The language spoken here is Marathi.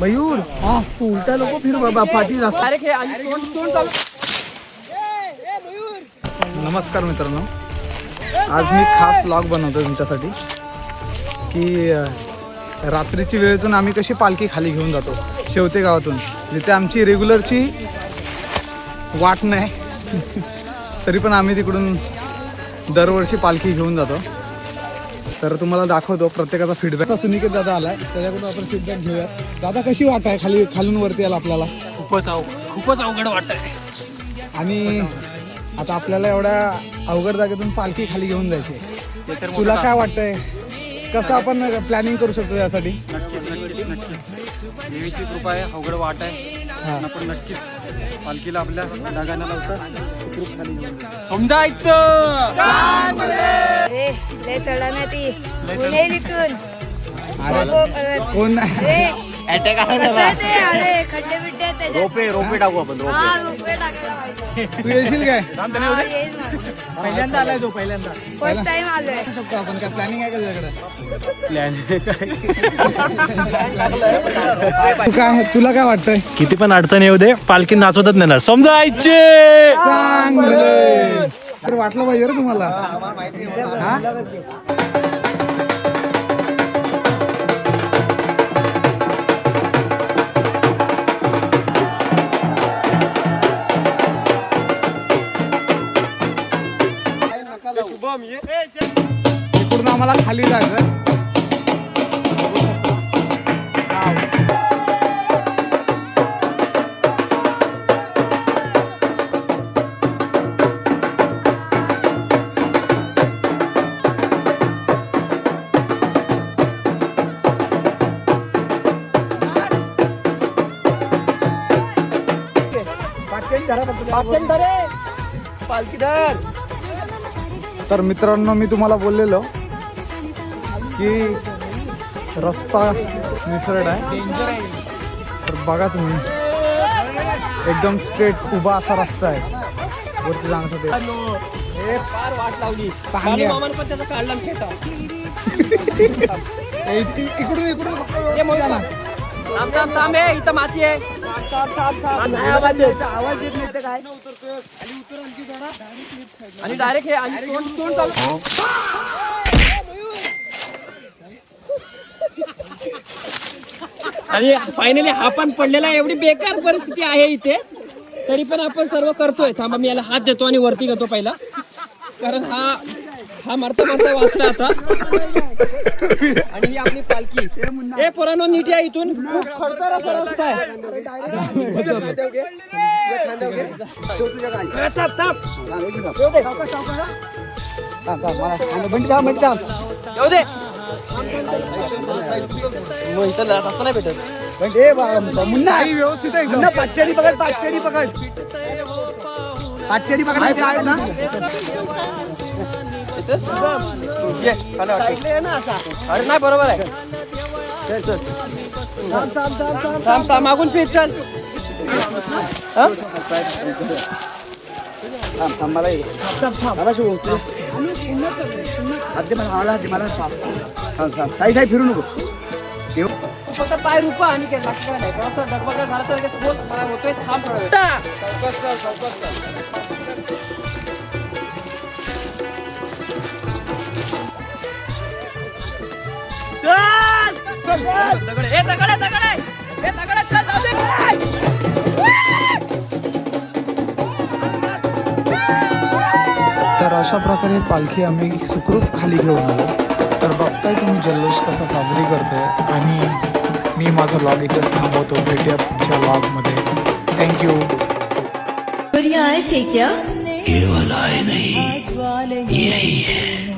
मयूर हा तू उलटा नको फिर बाबा पाठी जास्त. नमस्कार मित्रांनो, आज मी खास व्लॉग बनवतो तुमच्यासाठी की रात्रीची वेळेतून आम्ही कशी पालखी खाली घेऊन जातो शेवते गावातून, जिथे आमची रेग्युलरची वाट नाही तरी पण आम्ही तिकडून दरवर्षी पालखी घेऊन जातो. तर तुम्हाला दाखवतो प्रत्येकाचा फीडबॅक. सुनिकेत दादा आलाय, त्याच्याकडून आपण फीडबॅक घेऊया. दादा कशी वाट आहे खालून वरती यायला आपल्याला? खूपच अवघड वाटत आहे. आणि आता आपल्याला एवढ्या अवघड जागेतून पालखी खाली घेऊन जायची, तुला काय वाटतंय? कसं आपण प्लॅनिंग करू शकतो यासाठी? नक्कीच देवीची कृपा आहे. अवघड वाट आहे, आपण नक्कीच पालखीला आपल्या डागांना लावतं समजायचं. कोण रोपे टाकू आपण. तू येशील काय? पहिल्यांदा आलाय तो, पहिल्यांदा फर्स्ट टाइम आलोय. शकतो आपण. काय प्लॅनिंग आहे का तुझ्याकडे? काय तुला काय वाटतंय? किती पण अडचण येऊ दे, पालखी नाचवतच नेणार समजायचे. चांगलं तर वाटलं पाहिजे रे तुम्हाला. हा? इकडून आम्हाला खाली जायचं. तर मित्रांनो, मी तुम्हाला बोललेलो की रस्ता निसरड आहे, तर बघा तुम्ही एकदम स्ट्रेट उभा असा रस्ता आहे वरती जाण्यासाठी. इकडून इथं माती आहे. आवाज येत नाही काय? आणि डायरेक्ट हे तोंड चालू. आणि फायनली हा पण पडलेला. एवढी बेकार परिस्थिती आहे इथे, तरी पण आपण सर्व करतोय. थांबा, मी याला हात देतो आणि वरती घेतो पहिला, कारण हा मरता वाचला आता. आणि ही आपली पालखी. हे पोरांनो नीट या, इथून खूप खडतर असा रस्ता आहे. येऊ दे. रस्ता नाही भेटत. मुन्ना व्यवस्थित आहे. पाचशेरी पकड, पाचशेरी पकड, पाचशेरी पकड ना. अरे नाही, बरोबर आहे. थांब मागून फिर चल. साई फिरू नको. फक्त पाय रुपा आणि काय लागतं नाही. डगबगडा झाला तर मला होतोय. थांब. तर अशा प्रकारे पालखी आम्ही सुखरूप खाली घेऊन आलो. तर बघताय तुम्ही जल्लोष कसा साजरी करतोय. आणि मी माझा व्लॉग इथेच थांबवतो. भेटूया पुढच्या व्लॉगमध्ये. थँक्यू. आए थे क्या? केवल आए नहीं, यही है.